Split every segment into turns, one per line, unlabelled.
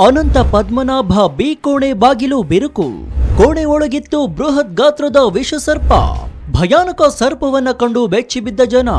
ಅನಂತ Padmanabha B ಕೋಣೆ ಬಾಗಿಲು ಬಿರುಕು. ಕೋಣೆ ಒಳಗಿತ್ತು ಬೃಹತ್ ಗಾತ್ರದ ವಿಷಸರ್ಪ. ಭಯಾನಕ ಸರ್ಪವನ್ನ ಕಂಡು ಬೆಚ್ಚಿಬಿದ್ದ ಜನ.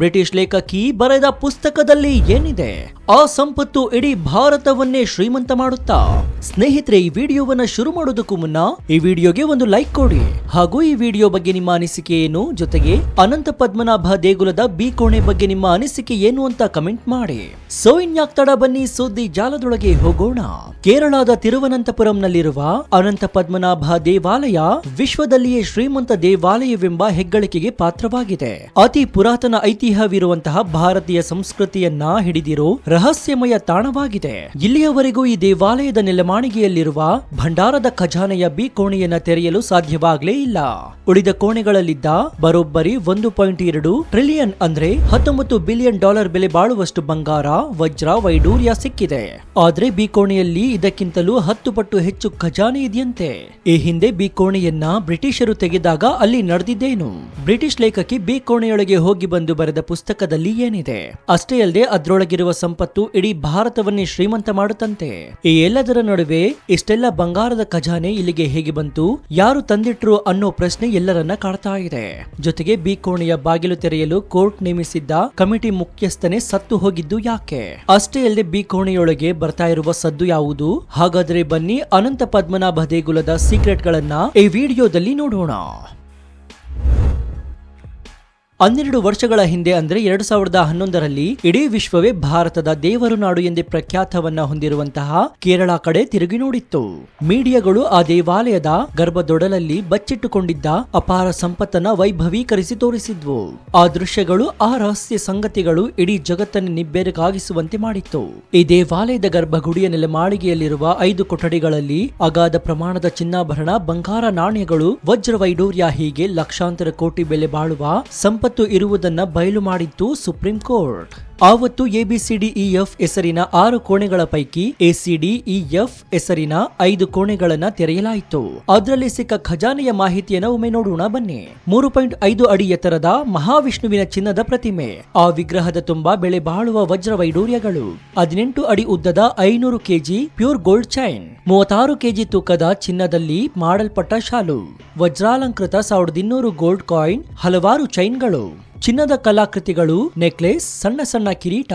ಬ್ರಿಟಿಷ್ ಲೇಖಕಿ ಬರೆದ ಪುಸ್ತಕದಲ್ಲಿ ಏನಿದೆ? ಆ ಸಂಪತ್ತು ಇಡೀ ಭಾರತವನ್ನೇ ಶ್ರೀಮಂತ ಮಾಡುತ್ತಾ? ಸ್ನೇಹಿತರೆ, ಈ ವಿಡಿಯೋವನ್ನ ಶುರು ಮಾಡೋದಕ್ಕೂ ಮುನ್ನ ಈ ವಿಡಿಯೋಗೆ ಒಂದು ಲೈಕ್ ಕೊಡಿ, ಹಾಗೂ ಈ ವಿಡಿಯೋ ಬಗ್ಗೆ ನಿಮ್ಮ ಅನಿಸಿಕೆ ಏನು, ಜೊತೆಗೆ ಅನಂತ ಪದ್ಮನಾಭ ದೇಗುಲದ ಬಿ ಕೋಣೆ ಬಗ್ಗೆ ನಿಮ್ಮ ಅನಿಸಿಕೆ ಏನು ಅಂತ ಕಮೆಂಟ್ ಮಾಡಿ. ಸೊ ಇನ್ಯಾಕ್ ತಡ, ಬನ್ನಿ ಸುದ್ದಿ ಜಾಲದೊಳಗೆ ಹೋಗೋಣ. ಕೇರಳದ ತಿರುವನಂತಪುರಂನಲ್ಲಿರುವ ಅನಂತ ಪದ್ಮನಾಭ ದೇವಾಲಯ ವಿಶ್ವದಲ್ಲಿಯೇ ಶ್ರೀಮಂತ ದೇವಾಲಯವೆಂಬ ಹೆಗ್ಗಳಿಕೆಗೆ ಪಾತ್ರವಾಗಿದೆ. ಅತಿ ಪುರಾತನ ಐತಿಹ್ಯವಿರುವಂತಹ ಭಾರತೀಯ ಸಂಸ್ಕೃತಿಯನ್ನ ಹಿಡಿದಿರೋ ರಹಸ್ಯಮಯ ತಾಣವಾಗಿದೆ. ಇಲ್ಲಿಯವರೆಗೂ ಈ ದೇವಾಲಯದ ನೆಲಮಾಳಿಗೆಯಲ್ಲಿರುವ ಭಂಡಾರದ ಖಜಾನೆಯ ಬಿ ಕೋಣೆಯನ್ನ ತೆರೆಯಲು ಸಾಧ್ಯವಾಗಲೇ ಇಲ್ಲ. ಉಳಿದ ಕೋಣೆಗಳಲ್ಲಿದ್ದ ಬರೋಬ್ಬರಿ 1.2 ಟ್ರಿಲಿಯನ್ ಅಂದ್ರೆ $19 ಬಿಲಿಯನ್ ಬೆಲೆ ಬಾಳುವಷ್ಟು ಬಂಗಾರ, ವಜ್ರ, ವೈಡೂರ್ಯ ಸಿಕ್ಕಿದೆ. ಆದ್ರೆ ಬಿ ಕೋಣೆಯಲ್ಲಿ ಇದಕ್ಕಿಂತಲೂ 10 ಪಟ್ಟು ಹೆಚ್ಚು ಖಜಾನೆ ಇದೆಯಂತೆ. ಈ ಹಿಂದೆ ಬಿ ಕೋಣೆಯನ್ನ ಬ್ರಿಟಿಷರು ತೆಗೆದಾಗ ಅಲ್ಲಿ ನಡೆದಿದ್ದೇನು? ಬ್ರಿಟಿಷ್ ಲೇಖಕಿ ಬಿ ಕೋಣೆಯೊಳಗೆ ಹೋಗಿ ಬಂದು ಬರೆದ ಪುಸ್ತಕದಲ್ಲಿ ಏನಿದೆ? ಅಷ್ಟೇ ಅಲ್ಲದೆ ಅದರೊಳಗಿರುವ ಸಂಪತ್ತು ಇಡೀ ಭಾರತವನ್ನೇ ಶ್ರೀಮಂತ ಮಾಡುತ್ತಂತೆ. ಈ ಎಲ್ಲದರ ನಡುವೆ ಇಷ್ಟೆಲ್ಲ ಬಂಗಾರದ ಖಜಾನೆ ಇಲ್ಲಿಗೆ ಹೇಗೆ ಬಂತು, ಯಾರು ತಂದಿಟ್ರು ಅನ್ನೋ ಪ್ರಶ್ನೆ ಎಲ್ಲರನ್ನ ಕಾಡ್ತಾ ಇದೆ. ಜೊತೆಗೆ ಬಿ ಕೋಣೆಯ ಬಾಗಿಲು ತೆರೆಯಲು ಕೋರ್ಟ್ ನೇಮಿಸಿದ್ದ ಕಮಿಟಿ ಮುಖ್ಯಸ್ಥನೇ ಸತ್ತು ಹೋಗಿದ್ದು ಯಾಕೆ? ಅಷ್ಟೇ ಅಲ್ಲದೆ ಬಿ ಕೋಣೆಯೊಳಗೆ ಬರ್ತಾ ಇರುವ ಸದ್ದು ಯಾವುದು? ಹಾಗಾದ್ರೆ ಬನ್ನಿ ಅನಂತ ಪದ್ಮನಾಭ ದೇಗುಲದ ಸೀಕ್ರೆಟ್ ಗಳನ್ನ ಈ ವಿಡಿಯೋದಲ್ಲಿ ನೋಡೋಣ. 12 ವರ್ಷಗಳ ಹಿಂದೆ ಅಂದ್ರೆ 2011ರಲ್ಲಿ ಇಡೀ ವಿಶ್ವವೇ ಭಾರತದ ದೇವರು ನಾಡು ಎಂದೇ ಪ್ರಖ್ಯಾತವನ್ನ ಹೊಂದಿರುವಂತಹ ಕೇರಳ ಕಡೆ ತಿರುಗಿ ನೋಡಿತ್ತು. ಮೀಡಿಯಾಗಳು ಆ ದೇವಾಲಯದ ಗರ್ಭದೊಡಲಲ್ಲಿ ಬಚ್ಚಿಟ್ಟುಕೊಂಡಿದ್ದ ಅಪಾರ ಸಂಪತ್ತನ್ನ ವೈಭವೀಕರಿಸಿ ತೋರಿಸಿದ್ವು. ಆ ದೃಶ್ಯಗಳು, ಆ ರಹಸ್ಯ ಸಂಗತಿಗಳು ಇಡೀ ಜಗತ್ತನ್ನು ನಿಬ್ಬೆರಗಾಗಿಸುವಂತೆ ಮಾಡಿತ್ತು. ಈ ದೇವಾಲಯದ ಗರ್ಭಗುಡಿಯ ನೆಲಮಾಳಿಗೆಯಲ್ಲಿರುವ 5 ಕೊಠಡಿಗಳಲ್ಲಿ ಅಗಾಧ ಪ್ರಮಾಣದ ಚಿನ್ನಾಭರಣ, ಬಂಗಾರ, ನಾಣ್ಯಗಳು, ವಜ್ರ, ವೈಡೂರ್ಯ ಹೀಗೆ ಲಕ್ಷಾಂತರ ಕೋಟಿ ಬೆಲೆ ಬಾಳುವ ಸಂಪತ್ತು ಇರುವುದನ್ನ ಬಯಲು ಮಾಡಿತ್ತು ಸುಪ್ರೀಂ ಕೋರ್ಟ್. ಆವತ್ತು ABCDEF ಹೆಸರಿನ 6 ಕೋಣೆಗಳ ಪೈಕಿ ACDEF ಹೆಸರಿನ 5 ಕೋಣೆಗಳನ್ನ ತೆರೆಯಲಾಯಿತು. ಅದರಲ್ಲಿ ಸಿಕ್ಕ ಖಜಾನೆಯ ಮಾಹಿತಿಯನ್ನು ಒಮ್ಮೆ ನೋಡೋಣ ಬನ್ನಿ. 3.5 ಅಡಿ ಎತ್ತರದ ಮಹಾವಿಷ್ಣುವಿನ ಚಿನ್ನದ ಪ್ರತಿಮೆ, ಆ ವಿಗ್ರಹದ ತುಂಬಾ ಬೆಲೆ ಬಾಳುವ ವಜ್ರ ವೈಡೂರ್ಯಗಳು, 18 ಅಡಿ ಉದ್ದದ 500 KG pure gold chain, 36 KG ತೂಕದ ಚಿನ್ನದಲ್ಲಿ ಮಾಡಲ್ಪಟ್ಟ ಶಾಲು, ವಜ್ರಾಲಂಕೃತ 1200 ಗೋಲ್ಡ್ ಕಾಯಿನ್, ಹಲವಾರು ಚೈನ್ಗಳು, ಚಿನ್ನದ ಕಲಾಕೃತಿಗಳು, ನೆಕ್ಲೆಸ್, ಸಣ್ಣ ಸಣ್ಣ ಕಿರೀಟ,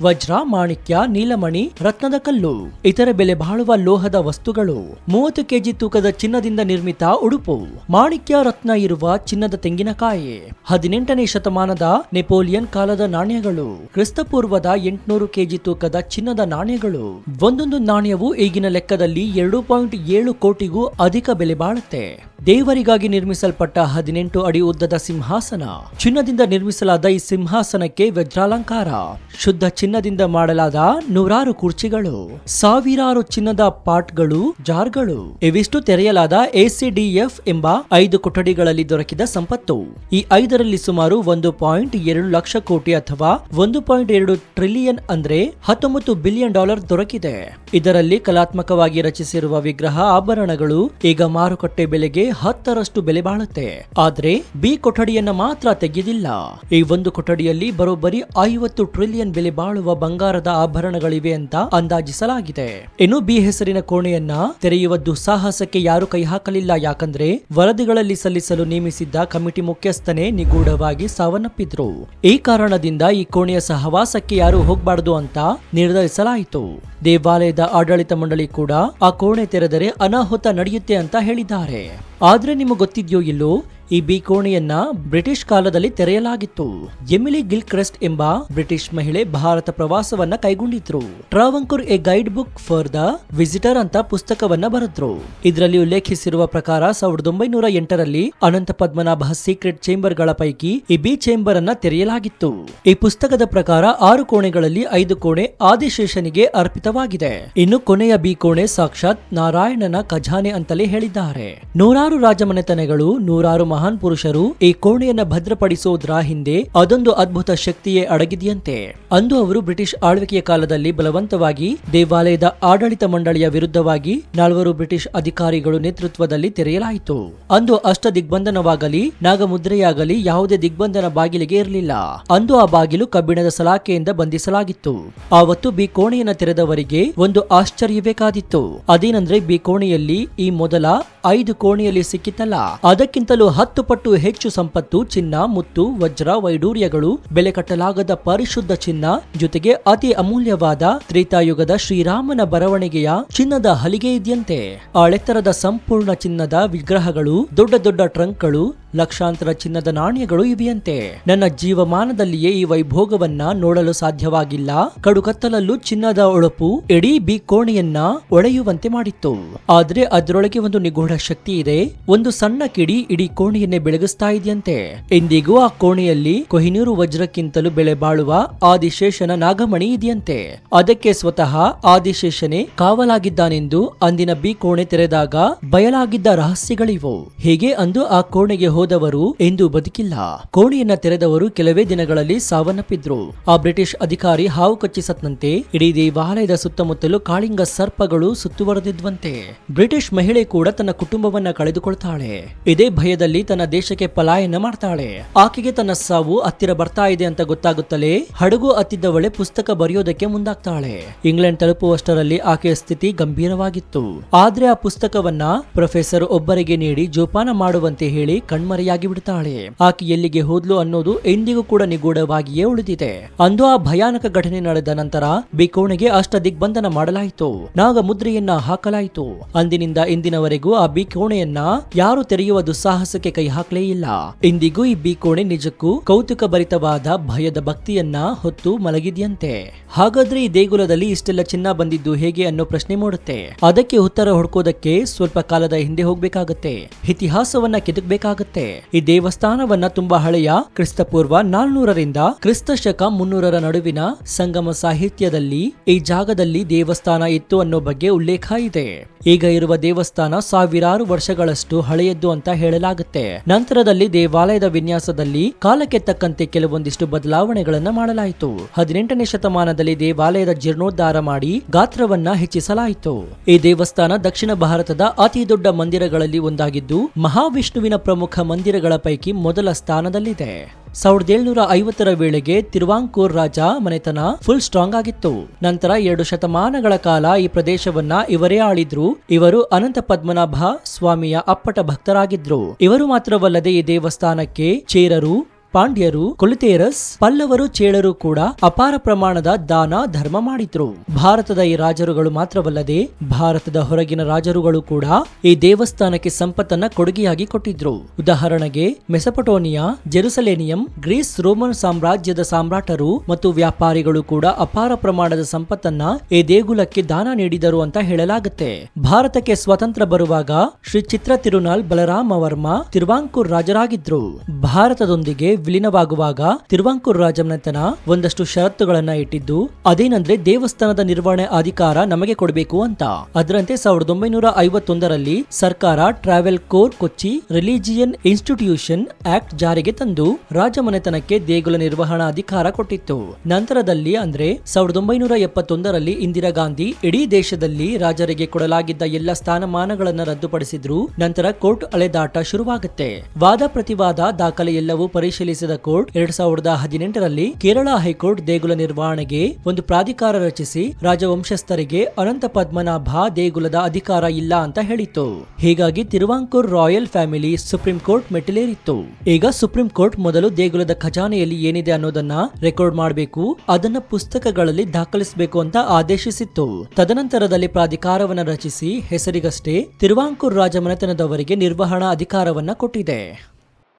ವಜ್ರ, ಮಾಣಿಕ್ಯ, ನೀಲಮಣಿ, ರತ್ನದ ಕಲ್ಲು, ಇತರ ಬೆಲೆ ಬಾಳುವ ಲೋಹದ ವಸ್ತುಗಳು, 30 ಕೆಜಿ ತೂಕದ ಚಿನ್ನದಿಂದ ನಿರ್ಮಿತ ಉಡುಪು, ಮಾಣಿಕ್ಯ ರತ್ನ ಇರುವ ಚಿನ್ನದ ತೆಂಗಿನಕಾಯಿ, 18ನೇ ಶತಮಾನದ ನೆಪೋಲಿಯನ್ ಕಾಲದ ನಾಣ್ಯಗಳು, ಕ್ರಿಸ್ತಪೂರ್ವದ 800 ಕೆಜಿ ತೂಕದ ಚಿನ್ನದ ನಾಣ್ಯಗಳು. ಒಂದೊಂದು ನಾಣ್ಯವು ಈಗಿನ ಲೆಕ್ಕದಲ್ಲಿ 2.7 ಕೋಟಿಗೂ ಅಧಿಕ ಬೆಲೆ ಬಾಳುತ್ತೆ. ದೇವರಿಗಾಗಿ ನಿರ್ಮಿಸಲ್ಪಟ್ಟ 18 ಅಡಿ ಉದ್ದದ ಸಿಂಹಾಸನ, ಚಿನ್ನದಿಂದ ನಿರ್ಮಿಸಲಾದ ಈ ಸಿಂಹಾಸನಕ್ಕೆ ವಜ್ರಾಲಂಕಾರ, ಶುದ್ಧ ಚಿನ್ನದಿಂದ ಮಾಡಲಾದ 100 ಕುರ್ಚಿಗಳು, ಸಾವಿರಾರು ಚಿನ್ನದ ಪಾಟ್ಗಳು, ಜಾರ್ಗಳು, ಇವಿಷ್ಟು ತೆರೆಯಲಾದ ACDF ಎಂಬ 5 ಕೊಠಡಿಗಳಲ್ಲಿ ದೊರಕಿದ ಸಂಪತ್ತು. ಈ 5ರಲ್ಲಿ ಸುಮಾರು 1.2 ಲಕ್ಷ ಕೋಟಿ ಅಥವಾ 1.2 ಟ್ರಿಲಿಯನ್ ಅಂದ್ರೆ $19 ಬಿಲಿಯನ್ ದೊರಕಿದೆ. ಇದರಲ್ಲಿ ಕಲಾತ್ಮಕವಾಗಿ ರಚಿಸಿರುವ ವಿಗ್ರಹ, ಆಭರಣಗಳು ಈಗ ಮಾರುಕಟ್ಟೆ ಬೆಲೆಗೆ 10ರಷ್ಟು ಬೆಲೆ ಬಾಳುತ್ತೆ. ಆದ್ರೆ ಬಿ ಕೊಠಡಿಯನ್ನ ಮಾತ್ರ ತೆಗೆದಿಲ್ಲ. ಈ ಒಂದು ಕೊಠಡಿಯಲ್ಲಿ ಬರೋಬ್ಬರಿ 50 ಟ್ರಿಲಿಯನ್ ಬೆಲೆ ಬಾಳುವ ಬಂಗಾರದ ಆಭರಣಗಳಿವೆ ಅಂತ ಅಂದಾಜಿಸಲಾಗಿದೆ. ಇನ್ನು ಬಿ ಹೆಸರಿನ ಕೋಣೆಯನ್ನ ತೆರೆಯುವ ದುಸ್ಸಾಹಸಕ್ಕೆ ಯಾರು ಕೈ ಹಾಕಲಿಲ್ಲ. ಯಾಕಂದ್ರೆ ವರದಿಗಳಲ್ಲಿ ಸಲ್ಲಿಸಲು ನೇಮಿಸಿದ್ದ ಕಮಿಟಿ ಮುಖ್ಯಸ್ಥನೇ ನಿಗೂಢವಾಗಿ ಸಾವನ್ನಪ್ಪಿದ್ರು. ಈ ಕಾರಣದಿಂದ ಈ ಕೋಣೆಯ ಸಹವಾಸಕ್ಕೆ ಯಾರು ಹೋಗಬಾರದು ಅಂತ ನಿರ್ಧರಿಸಲಾಯಿತು. ದೇವಾಲಯದ ಆಡಳಿತ ಮಂಡಳಿ ಕೂಡ ಆ ಕೋಣೆ ತೆರೆದರೆ ಅನಾಹುತ ನಡೆಯುತ್ತೆ ಅಂತ ಹೇಳಿದ್ದಾರೆ. ಆದ್ರೆ ನಿಮಗೆ ಗೊತ್ತಿದ್ಯೋ ಇಲ್ಲೋ, ಈ ಬಿ ಕೋಣೆಯನ್ನ ಬ್ರಿಟಿಷ್ ಕಾಲದಲ್ಲಿ ತೆರೆಯಲಾಗಿತ್ತು. ಎಮಿಲಿ ಗಿಲ್ಕ್ರೆಸ್ಟ್ ಎಂಬ ಬ್ರಿಟಿಷ್ ಮಹಿಳೆ ಭಾರತ ಪ್ರವಾಸವನ್ನ ಕೈಗೊಂಡಿದ್ರು. Travancore a guide book for the visitor ಅಂತ ಪುಸ್ತಕವನ್ನ ಬರೆದ್ರು. ಇದರಲ್ಲಿ ಉಲ್ಲೇಖಿಸಿರುವ ಪ್ರಕಾರ 1908ರಲ್ಲಿ ಅನಂತ ಪದ್ಮನಾಭ ಸೀಕ್ರೆಟ್ ಚೇಂಬರ್ ಗಳ ಪೈಕಿ ಈ ಬಿ ಚೇಂಬರ್ ಅನ್ನ ತೆರೆಯಲಾಗಿತ್ತು. ಈ ಪುಸ್ತಕದ ಪ್ರಕಾರ 6 ಕೋಣೆಗಳಲ್ಲಿ 5 ಕೋಣೆ ಆದಿಶೇಷನಿಗೆ ಅರ್ಪಿತವಾಗಿದೆ. ಇನ್ನು ಕೊನೆಯ ಬಿ ಕೋಣೆ ಸಾಕ್ಷಾತ್ ನಾರಾಯಣನ ಖಜಾನೆ ಅಂತಲೇ ಹೇಳಿದ್ದಾರೆ. 100 ರಾಜಮನೆತನಗಳು, 100 ಮಹಾನ್ ಪುರುಷರು ಈ ಕೋಣೆಯನ್ನ ಭದ್ರಪಡಿಸೋದ್ರ ಹಿಂದೆ ಅದೊಂದು ಅದ್ಭುತ ಶಕ್ತಿಯೇ ಅಡಗಿದೆಯಂತೆ. ಅಂದು ಅವರು ಬ್ರಿಟಿಷ್ ಆಳ್ವಿಕೆಯ ಕಾಲದಲ್ಲಿ ಬಲವಂತವಾಗಿ ದೇವಾಲಯದ ಆಡಳಿತ ಮಂಡಳಿಯ ವಿರುದ್ಧವಾಗಿ 4 ಬ್ರಿಟಿಷ್ ಅಧಿಕಾರಿಗಳು ನೇತೃತ್ವದಲ್ಲಿ ತೆರೆಯಲಾಯಿತು. ಅಂದು ಅಷ್ಟ ದಿಗ್ಬಂಧನವಾಗಲಿ ನಾಗಮುದ್ರೆಯಾಗಲಿ ಯಾವುದೇ ದಿಗ್ಬಂಧನ ಬಾಗಿಲಿಗೆ ಇರಲಿಲ್ಲ. ಅಂದು ಆ ಬಾಗಿಲು ಕಬ್ಬಿಣದ ಸಲಾಕೆಯಿಂದ ಬಂಧಿಸಲಾಗಿತ್ತು. ಆವತ್ತು ಬಿ ಕೋಣೆಯನ್ನ ತೆರೆದವರಿಗೆ ಒಂದು ಆಶ್ಚರ್ಯವೇ ಕಾದಿತ್ತು. ಅದೇನೆಂದ್ರೆ ಬಿ ಕೋಣೆಯಲ್ಲಿ ಈ ಮೊದಲ 5 ಕೋಣೆಯಲ್ಲಿ ಸಿಕ್ಕಿತ್ತಲ್ಲ, ಅದಕ್ಕಿಂತಲೂ 10 ಪಟ್ಟು ಹೆಚ್ಚು ಸಂಪತ್ತು, ಚಿನ್ನ, ಮುತ್ತು, ವಜ್ರ, ವೈಡೂರ್ಯಗಳು, ಬೆಲೆ ಕಟ್ಟಲಾಗದ ಪರಿಶುದ್ಧ ಚಿನ್ನ, ಜೊತೆಗೆ ಅತಿ ಅಮೂಲ್ಯವಾದ ತ್ರೇತಾಯುಗದ ಶ್ರೀರಾಮನ ಬರವಣಿಗೆಯ ಚಿನ್ನದ ಹಲಿಗೆ ಇದೆಯಂತೆ. ಆಳೆತ್ತರದ ಸಂಪೂರ್ಣ ಚಿನ್ನದ ವಿಗ್ರಹಗಳು, ದೊಡ್ಡ ದೊಡ್ಡ ಟ್ರಂಕ್ಗಳು, ಲಕ್ಷಾಂತರ ಚಿನ್ನದ ನಾಣ್ಯಗಳು ಇವೆಯಂತೆ. ನನ್ನ ಜೀವಮಾನದಲ್ಲಿಯೇ ಈ ವೈಭೋಗವನ್ನ ನೋಡಲು ಸಾಧ್ಯವಾಗಿಲ್ಲ. ಕಡುಕತ್ತಲಲ್ಲೂ ಚಿನ್ನದ ಒಳಪು ಇಡೀ ಬಿ ಕೋಣೆಯನ್ನ ಒಳೆಯುವಂತೆ ಮಾಡಿತ್ತು. ಆದ್ರೆ ಅದರೊಳಗೆ ಒಂದು ನಿಗೂಢ ಶಕ್ತಿ ಇದೆ. ಒಂದು ಸಣ್ಣ ಕಿಡಿ ಇಡೀ ಕೋಣೆಯನ್ನೇ ಬೆಳಗಿಸ್ತಾ ಇದೆಯಂತೆ. ಇಂದಿಗೂ ಆ ಕೋಣೆಯಲ್ಲಿ ಕೊಹಿನೂರು ವಜ್ರಕ್ಕಿಂತಲೂ ಬೆಲೆ ಬಾಳುವ ಆದಿಶೇಷನ ನಾಗಮಣಿ ಇದೆಯಂತೆ. ಅದಕ್ಕೆ ಸ್ವತಃ ಆದಿಶೇಷನೇ ಕಾವಲಾಗಿದ್ದಾನೆಂದು ಅಂದಿನ ಬಿ ಕೋಣೆ ತೆರೆದಾಗ ಬಯಲಾಗಿದ್ದ ರಹಸ್ಯಗಳಿವು. ಹೀಗೆ ಅಂದು ಆ ಕೋಣೆಗೆ ಹೋದವರು ಎಂದೂ ಬದುಕಿಲ್ಲ. ಕೋಣೆಯನ್ನ ತೆರೆದವರು ಕೆಲವೇ ದಿನಗಳಲ್ಲಿ ಸಾವನ್ನಪ್ಪಿದ್ರು. ಆ ಬ್ರಿಟಿಷ್ ಅಧಿಕಾರಿ ಹಾವು ಕಚ್ಚಿ ಸತ್ನಂತೆ. ಇಡೀ ದೇವಾಲಯದ ಸುತ್ತಮುತ್ತಲು ಕಾಳಿಂಗ ಸರ್ಪಗಳು ಸುತ್ತುವರೆದಿದ್ವಂತೆ. ಬ್ರಿಟಿಷ್ ಮಹಿಳೆ ಕೂಡ ತನ್ನ ಕುಟುಂಬವನ್ನ ಕಳೆದುಕೊಳ್ತಾಳೆ. ಇದೇ ಭಯದಲ್ಲಿ ತನ್ನ ದೇಶಕ್ಕೆ ಪಲಾಯನ ಮಾಡ್ತಾಳೆ. ಆಕೆಗೆ ತನ್ನ ಸಾವು ಹತ್ತಿರ ಬರ್ತಾ ಇದೆ ಅಂತ ಗೊತ್ತಾಗುತ್ತಲೇ ಹಡಗು ಹತ್ತಿದ್ದವಳೆ ಪುಸ್ತಕ ಬರೆಯೋದಕ್ಕೆ ಮುಂದಾಗ್ತಾಳೆ. ಇಂಗ್ಲೆಂಡ್ ತಲುಪುವಷ್ಟರಲ್ಲಿ ಆಕೆಯ ಸ್ಥಿತಿ ಗಂಭೀರವಾಗಿತ್ತು. ಆದ್ರೆ ಆ ಪುಸ್ತಕವನ್ನ ಪ್ರೊಫೆಸರ್ ಒಬ್ಬರಿಗೆ ನೀಡಿ ಜೋಪಾನ ಮಾಡುವಂತೆ ಹೇಳಿ ಕಣ್ಮರೆಯಾಗಿ ಬಿಡ್ತಾಳೆ. ಆಕೆ ಎಲ್ಲಿಗೆ ಹೋದ್ಲು ಅನ್ನೋದು ಎಂದಿಗೂ ಕೂಡ ನಿಗೂಢವಾಗಿಯೇ ಉಳಿದಿದೆ. ಅಂದು ಆ ಭಯಾನಕ ಘಟನೆ ನಡೆದ ನಂತರ ಬಿ ಕೋಣೆಗೆ ಅಷ್ಟ ದಿಗ್ಬಂಧನ ಮಾಡಲಾಯಿತು. ನಾಗಮುದ್ರೆಯನ್ನ ಹಾಕಲಾಯಿತು. ಅಂದಿನಿಂದ ಇಂದಿನವರೆಗೂ ಆ ಬಿ ಕೋಣೆಯನ್ನ ಯಾರು ತೆರೆಯುವ ದುಸ್ಸಾಹಸಕ್ಕೆ ಕೈ ಹಾಕಲೇ ಇಲ್ಲ. ಇಂದಿಗೂ ಈ ಬಿ ಕೋಣೆ ನಿಜಕ್ಕೂ ಕೌತುಕ ಭರಿತವಾದ ಭಯದ ಭಕ್ತಿಯನ್ನ ಹೊತ್ತು ಮಲಗಿದೆಯಂತೆ. ಹಾಗಾದ್ರೆ ಈ ದೇಗುಲದಲ್ಲಿ ಇಷ್ಟೆಲ್ಲ ಚಿನ್ನ ಬಂದಿದ್ದು ಹೇಗೆ ಅನ್ನೋ ಪ್ರಶ್ನೆ ಮೂಡುತ್ತೆ. ಅದಕ್ಕೆ ಉತ್ತರ ಹುಡುಕೋದಕ್ಕೆ ಸ್ವಲ್ಪ ಕಾಲದ ಹಿಂದೆ ಹೋಗ್ಬೇಕಾಗತ್ತೆ. ಇತಿಹಾಸವನ್ನ ಕೆದಕಬೇಕಾಗತ್ತೆ. ಈ ದೇವಸ್ಥಾನವನ್ನ ತುಂಬಾ ಹಳೆಯ ಕ್ರಿಸ್ತಪೂರ್ವ 400ರಿಂದ ಕ್ರಿಸ್ತಶಕ 300ರ ನಡುವಿನ ಸಂಗಮ ಸಾಹಿತ್ಯದಲ್ಲಿ ಈ ಜಾಗದಲ್ಲಿ ದೇವಸ್ಥಾನ ಇತ್ತು ಅನ್ನೋ ಬಗ್ಗೆ ಉಲ್ಲೇಖ ಇದೆ. ಈಗ ಇರುವ ದೇವಸ್ಥಾನ ಸಾವಿರಾರು ವರ್ಷಗಳಷ್ಟು ಹಳೆಯದ್ದು ಅಂತ ಹೇಳಲಾಗುತ್ತೆ. ನಂತರದಲ್ಲಿ ದೇವಾಲಯದ ವಿನ್ಯಾಸದಲ್ಲಿ ಕಾಲಕ್ಕೆ ತಕ್ಕಂತೆ ಕೆಲವೊಂದಿಷ್ಟು ಬದಲಾವಣೆಗಳನ್ನ ಮಾಡಲಾಯಿತು. 18ನೇ ಶತಮಾನದಲ್ಲಿ ದೇವಾಲಯದ ಜೀರ್ಣೋದ್ಧಾರ ಮಾಡಿ ಗಾತ್ರವನ್ನ ಹೆಚ್ಚಿಸಲಾಯಿತು. ಈ ದೇವಸ್ಥಾನ ದಕ್ಷಿಣ ಭಾರತದ ಅತಿ ದೊಡ್ಡ ಮಂದಿರಗಳಲ್ಲಿ ಒಂದಾಗಿದ್ದು ಮಹಾವಿಷ್ಣುವಿನ ಪ್ರಮುಖ ಮಂದಿರಗಳ ಪೈಕಿ ಮೊದಲ ಸ್ಥಾನದಲ್ಲಿದೆ. 1750ರ ವೇಳೆಗೆ ತಿರುವಾಂಕೂರ್ ರಾಜ ಮನೆತನ ಫುಲ್ ಸ್ಟ್ರಾಂಗ್ ಆಗಿತ್ತು. ನಂತರ 2 ಶತಮಾನಗಳ ಕಾಲ ಈ ಪ್ರದೇಶವನ್ನ ಇವರೇ ಆಳಿದ್ರು. ಇವರು ಅನಂತ ಪದ್ಮನಾಭ ಸ್ವಾಮಿಯ ಅಪ್ಪಟ ಭಕ್ತರಾಗಿದ್ರು. ಇವರು ಮಾತ್ರವಲ್ಲದೆ ಈ ದೇವಸ್ಥಾನಕ್ಕೆ ಚೇರರು, ಪಾಂಡ್ಯರು, ಕೊಲಿತೇರಸ್, ಪಲ್ಲವರು, ಚೇಳರು ಕೂಡ ಅಪಾರ ಪ್ರಮಾಣದ ದಾನ ಧರ್ಮ ಮಾಡಿದ್ರು. ಭಾರತದ ಈ ರಾಜರುಗಳು ಮಾತ್ರವಲ್ಲದೆ ಭಾರತದ ಹೊರಗಿನ ರಾಜರುಗಳು ಕೂಡ ಈ ದೇವಸ್ಥಾನಕ್ಕೆ ಸಂಪತ್ತನ್ನ ಕೊಡುಗೆಯಾಗಿ ಕೊಟ್ಟಿದ್ರು. ಉದಾಹರಣೆಗೆ ಮೆಸೊಪಟೋನಿಯಾ, ಜೆರುಸಲೇನಿಯಂ, ಗ್ರೀಸ್, ರೋಮನ್ ಸಾಮ್ರಾಜ್ಯದ ಸಾಮ್ರಾಟರು ಮತ್ತು ವ್ಯಾಪಾರಿಗಳು ಕೂಡ ಅಪಾರ ಪ್ರಮಾಣದ ಸಂಪತ್ತನ್ನ ಈ ದೇಗುಲಕ್ಕೆ ದಾನ ನೀಡಿದರು ಅಂತ ಹೇಳಲಾಗುತ್ತೆ. ಭಾರತಕ್ಕೆ ಸ್ವಾತಂತ್ರ್ಯ ಬರುವಾಗ ಶ್ರೀ ಚಿತ್ರ ತಿರುನಾಳ್ ಬಲರಾಮ ವರ್ಮ ತಿರುವಾಂಕೂರ್ ರಾಜರಾಗಿದ್ರು. ಭಾರತದೊಂದಿಗೆ ವಿಲೀನವಾಗುವಾಗ ತಿರುವಾಂಕೂರ್ ರಾಜಮನೆತನ ಒಂದಷ್ಟು ಷರತ್ತುಗಳನ್ನ ಇಟ್ಟಿದ್ದು. ಅದೇನಂದ್ರೆ ದೇವಸ್ಥಾನದ ನಿರ್ವಹಣೆ ಅಧಿಕಾರ ನಮಗೆ ಕೊಡಬೇಕು ಅಂತ. ಅದರಂತೆ 1951ರಲ್ಲಿ ಸರ್ಕಾರ ಟ್ರಾವೆಲ್ ಕೋರ್ ಕೊಚ್ಚಿ ರಿಲಿಜಿಯನ್ ಇನ್ಸ್ಟಿಟ್ಯೂಷನ್ ಆಕ್ಟ್ ಜಾರಿಗೆ ತಂದು ರಾಜಮನೆತನಕ್ಕೆ ದೇಗುಲ ನಿರ್ವಹಣಾ ಅಧಿಕಾರ ಕೊಟ್ಟಿತ್ತು. ನಂತರದಲ್ಲಿ ಅಂದ್ರೆ 1971ರಲ್ಲಿ ಇಂದಿರಾ ಗಾಂಧಿ ಇಡೀ ದೇಶದಲ್ಲಿ ರಾಜರಿಗೆ ಕೊಡಲಾಗಿದ್ದ ಎಲ್ಲ ಸ್ಥಾನಮಾನಗಳನ್ನ ರದ್ದುಪಡಿಸಿದ್ರು. ನಂತರ ಕೋರ್ಟ್ ಅಲೆದಾಟ ಶುರುವಾಗುತ್ತೆ. ವಾದ ಪ್ರತಿವಾದ ದಾಖಲೆ ಎಲ್ಲವೂ ಪರಿಶೀಲಿಸಿದ ಕೋರ್ಟ್ 2018ರಲ್ಲಿ ಕೇರಳ ಹೈಕೋರ್ಟ್ ದೇಗುಲ ನಿರ್ವಹಣೆಗೆ ಒಂದು ಪ್ರಾಧಿಕಾರ ರಚಿಸಿ ರಾಜವಂಶಸ್ಥರಿಗೆ ಅನಂತ ಪದ್ಮನಾಭ ದೇಗುಲದ ಅಧಿಕಾರ ಇಲ್ಲ ಅಂತ ಹೇಳಿತ್ತು. ಹೀಗಾಗಿ Travancore royal family supreme court ಮೆಟ್ಟಿಲೇರಿತ್ತು. ಈಗ ಸುಪ್ರೀಂ ಕೋರ್ಟ್ ಮೊದಲು ದೇಗುಲದ ಖಜಾನೆಯಲ್ಲಿ ಏನಿದೆ ಅನ್ನೋದನ್ನ ರೆಕಾರ್ಡ್ ಮಾಡಬೇಕು, ಅದನ್ನ ಪುಸ್ತಕಗಳಲ್ಲಿ ದಾಖಲಿಸಬೇಕು ಅಂತ ಆದೇಶಿಸಿತ್ತು. ತದನಂತರದಲ್ಲಿ ಪ್ರಾಧಿಕಾರವನ್ನ ರಚಿಸಿ ಹೆಸರಿಗಷ್ಟೇ ತಿರುವಾಂಕೂರ್ ರಾಜಮನೆತನದವರಿಗೆ ನಿರ್ವಹಣಾ ಅಧಿಕಾರವನ್ನ ಕೊಟ್ಟಿದೆ.